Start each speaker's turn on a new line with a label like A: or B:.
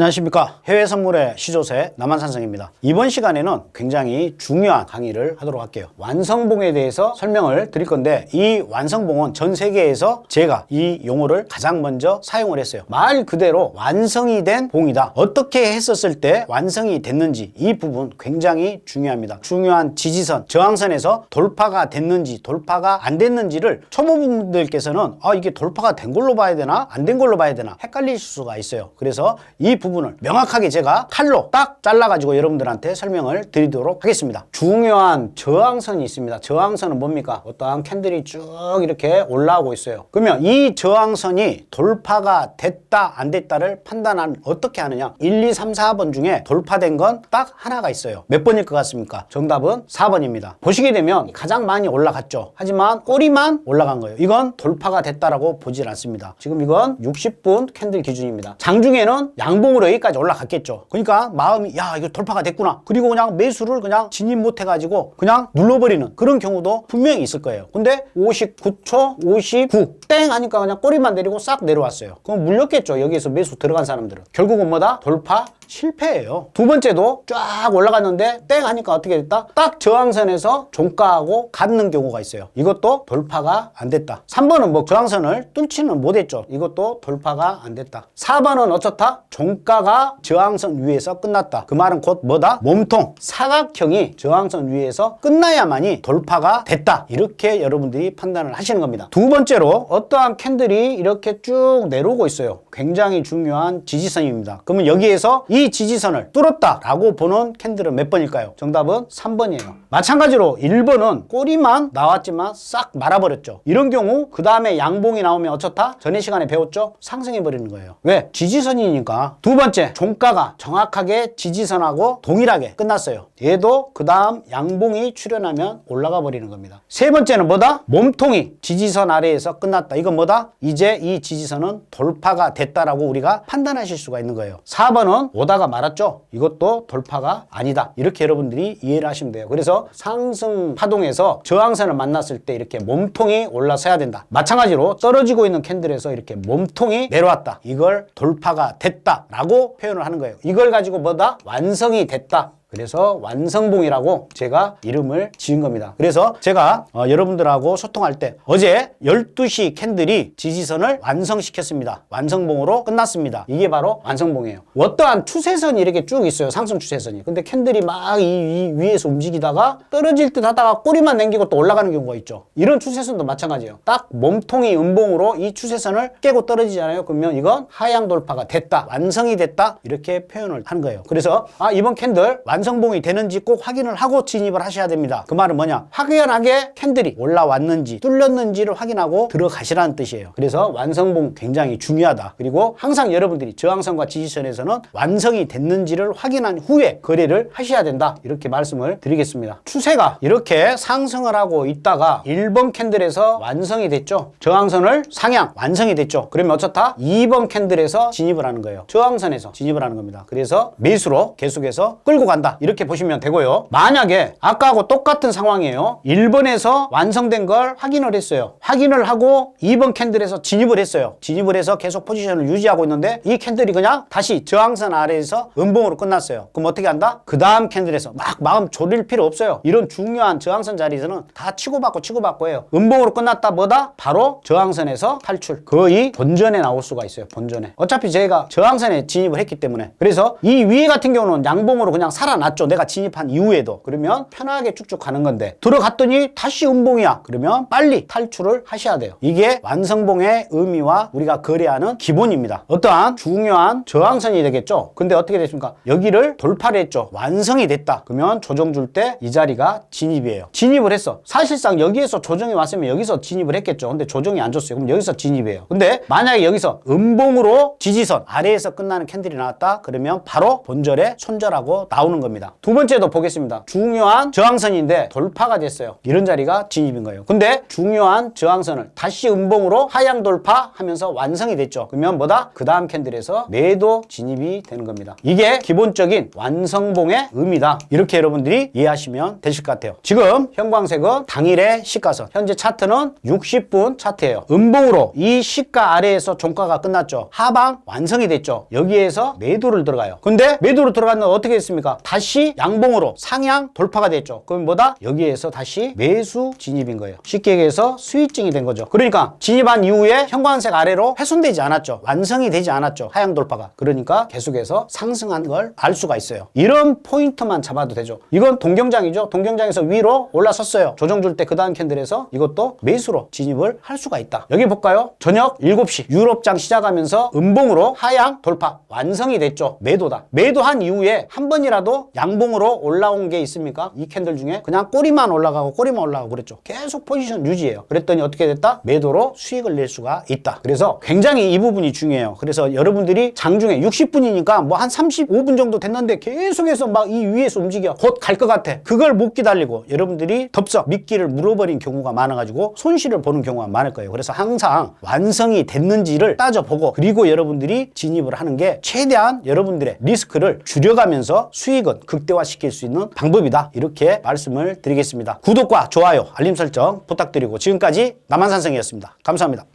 A: 안녕하십니까. 해외선물의 시조새 남한산성입니다. 이번 시간에는 굉장히 중요한 강의를 하도록 할게요. 완성봉에 대해서 설명을 드릴 건데, 이 완성봉은 전 세계에서 제가 이 용어를 가장 먼저 사용을 했어요. 말 그대로 완성이 된 봉이다. 어떻게 했었을 때 완성이 됐는지, 이 부분 굉장히 중요합니다. 중요한 지지선, 저항선에서 돌파가 됐는지 돌파가 안 됐는지를 초보분들께서는 이게 돌파가 된 걸로 봐야 되나 안 된 걸로 봐야 되나 헷갈릴 수가 있어요. 그래서 이 부분을 명확하게 제가 칼로 딱 잘라가지고 여러분들한테 설명을 드리도록 하겠습니다. 중요한 저항선이 있습니다. 저항선은 뭡니까? 어떠한 캔들이 쭉 이렇게 올라오고 있어요. 그러면 이 저항선이 돌파가 됐다 안 됐다를 판단하는 어떻게 하느냐? 1, 2, 3, 4번 중에 돌파된 건 딱 하나가 있어요. 몇 번일 것 같습니까? 정답은 4번입니다. 보시게 되면 가장 많이 올라갔죠. 하지만 꼬리만 올라간 거예요. 이건 돌파가 됐다라고 보질 않습니다. 지금 이건 60분 캔들 기준입니다. 장중에는 양봉으로 여기까지 올라갔겠죠. 그러니까 마음이 이거 돌파가 됐구나. 그리고 그냥 매수를 그냥 진입 못 해가지고 그냥 눌러버리는 그런 경우도 분명히 있을 거예요. 근데 59초 59 땡 하니까 그냥 꼬리만 내리고 싹 내려왔어요. 그럼 물렸겠죠. 여기에서 매수 들어간 사람들은. 결국은 뭐다? 돌파 실패예요. 두 번째도 쫙 올라갔는데 땡 하니까 어떻게 됐다? 딱 저항선에서 종가하고 같는 경우가 있어요. 이것도 돌파가 안 됐다. 3번은 뭐 저항선을 뚫지는 못했죠. 이것도 돌파가 안 됐다. 4번은 어떻다? 종가가 저항선 위에서 끝났다. 그 말은 곧 뭐다? 몸통, 사각형이 저항선 위에서 끝나야만이 돌파가 됐다. 이렇게 여러분들이 판단을 하시는 겁니다. 두 번째로 어떠한 캔들이 이렇게 쭉 내려오고 있어요. 굉장히 중요한 지지선입니다. 그러면 여기에서 이 지지선을 뚫었다라고 보는 캔들은 몇 번일까요? 정답은 3번이에요. 마찬가지로 1번은 꼬리만 나왔지만 싹 말아버렸죠. 이런 경우 그 다음에 양봉이 나오면 어쩌다? 전에 시간에 배웠죠? 상승해버리는 거예요. 왜? 지지선이니까. 두 번째, 종가가 정확하게 지지선하고 동일하게 끝났어요. 얘도 그 다음 양봉이 출현하면 올라가 버리는 겁니다. 세 번째는 뭐다? 몸통이 지지선 아래에서 끝났다. 이건 뭐다? 이제 이 지지선은 돌파가 됐다라고 우리가 판단하실 수가 있는 거예요. 4번은 오다가 말았죠? 이것도 돌파가 아니다. 이렇게 여러분들이 이해를 하시면 돼요. 그래서 상승 파동에서 저항선을 만났을 때 이렇게 몸통이 올라서야 된다. 마찬가지로 떨어지고 있는 캔들에서 이렇게 몸통이 내려왔다. 이걸 돌파가 됐다라고 표현을 하는 거예요. 이걸 가지고 뭐다? 완성이 됐다. 그래서 완성봉이라고 제가 이름을 지은 겁니다. 그래서 제가 여러분들하고 소통할 때 어제 12시 캔들이 지지선을 완성시켰습니다. 완성봉으로 끝났습니다. 이게 바로 완성봉이에요. 어떠한 추세선이 이렇게 쭉 있어요. 상승 추세선이. 근데 캔들이 막 이 위에서 움직이다가 떨어질 듯 하다가 꼬리만 남기고 또 올라가는 경우가 있죠. 이런 추세선도 마찬가지예요. 딱 몸통이 음봉으로 이 추세선을 깨고 떨어지잖아요. 그러면 이건 하향 돌파가 됐다. 완성이 됐다. 이렇게 표현을 하는 거예요. 그래서 이번 캔들 완성봉이 되는지 꼭 확인을 하고 진입을 하셔야 됩니다. 그 말은 뭐냐? 확연하게 캔들이 올라왔는지 뚫렸는지를 확인하고 들어가시라는 뜻이에요. 그래서 완성봉 굉장히 중요하다. 그리고 항상 여러분들이 저항선과 지지선에서는 완성이 됐는지를 확인한 후에 거래를 하셔야 된다. 이렇게 말씀을 드리겠습니다. 추세가 이렇게 상승을 하고 있다가 1번 캔들에서 완성이 됐죠. 저항선을 상향 완성이 됐죠. 그러면 어쩌다? 2번 캔들에서 진입을 하는 거예요. 저항선에서 진입을 하는 겁니다. 그래서 매수로 계속해서 끌고 간다. 이렇게 보시면 되고요. 만약에 아까하고 똑같은 상황이에요. 1번에서 완성된 걸 확인을 했어요. 확인을 하고 2번 캔들에서 진입을 했어요. 진입을 해서 계속 포지션을 유지하고 있는데 이 캔들이 그냥 다시 저항선 아래에서 음봉으로 끝났어요. 그럼 어떻게 한다? 그 다음 캔들에서 막 마음 졸일 필요 없어요. 이런 중요한 저항선 자리에서는 다 치고받고 해요. 음봉으로 끝났다 뭐다? 바로 저항선에서 탈출. 거의 본전에 나올 수가 있어요. 본전에. 어차피 제가 저항선에 진입을 했기 때문에. 그래서 이 위에 같은 경우는 양봉으로 그냥 살아났죠. 내가 진입한 이후에도. 그러면 편하게 쭉쭉 가는 건데 들어갔더니 다시 음봉이야. 그러면 빨리 탈출을 하셔야 돼요. 이게 완성봉의 의미와 우리가 거래하는 기본입니다. 어떠한 중요한 저항선이 되겠죠. 근데 어떻게 됐습니까? 여기를 돌파를 했죠. 완성이 됐다. 그러면 조정 줄 때 이 자리가 진입이에요. 진입을 했어. 사실상 여기에서 조정이 왔으면 여기서 진입을 했겠죠. 근데 조정이 안 줬어요. 그럼 여기서 진입이에요. 근데 만약에 여기서 음봉으로 지지선 아래에서 끝나는 캔들이 나왔다. 그러면 바로 본절에 손절하고 나오는 거예요. 겁니다. 두 번째도 보겠습니다. 중요한 저항선인데 돌파가 됐어요. 이런 자리가 진입인 거예요. 근데 중요한 저항선을 다시 음봉으로 하향 돌파하면서 완성이 됐죠. 그러면 뭐다? 그 다음 캔들에서 매도 진입이 되는 겁니다. 이게 기본적인 완성봉의 의미다. 이렇게 여러분들이 이해하시면 되실 것 같아요. 지금 형광색은 당일의 시가선, 현재 차트는 60분 차트예요. 음봉으로 이 시가 아래에서 종가가 끝났죠. 하방 완성이 됐죠. 여기에서 매도를 들어가요. 근데 매도로 들어갔는데 어떻게 됐습니까? 다시 양봉으로 상향 돌파가 됐죠. 그럼 뭐다? 여기에서 다시 매수 진입인 거예요. 쉽게 얘기해서 스위칭이 된 거죠. 그러니까 진입한 이후에 형광색 아래로 훼손되지 않았죠. 완성이 되지 않았죠. 하향 돌파가. 그러니까 계속해서 상승한 걸 알 수가 있어요. 이런 포인트만 잡아도 되죠. 이건 동경장이죠. 동경장에서 위로 올라섰어요. 조정 줄 때 그 다음 캔들에서 이것도 매수로 진입을 할 수가 있다. 여기 볼까요? 저녁 7시 유럽장 시작하면서 음봉으로 하향 돌파 완성이 됐죠. 매도다. 매도한 이후에 한 번이라도 양봉으로 올라온 게 있습니까? 이 캔들 중에 그냥 꼬리만 올라가고 그랬죠. 계속 포지션 유지해요. 그랬더니 어떻게 됐다? 매도로 수익을 낼 수가 있다. 그래서 굉장히 이 부분이 중요해요. 그래서 여러분들이 장중에 60분이니까 뭐 한 35분 정도 됐는데 계속해서 막 이 위에서 움직여 곧 갈 것 같아. 그걸 못 기다리고 여러분들이 덥석 미끼를 물어버린 경우가 많아가지고 손실을 보는 경우가 많을 거예요. 그래서 항상 완성이 됐는지를 따져보고 그리고 여러분들이 진입을 하는 게 최대한 여러분들의 리스크를 줄여가면서 수익은 극대화시킬 수 있는 방법이다. 이렇게 말씀을 드리겠습니다. 구독과 좋아요, 알림 설정 부탁드리고 지금까지 남한산성이었습니다. 감사합니다.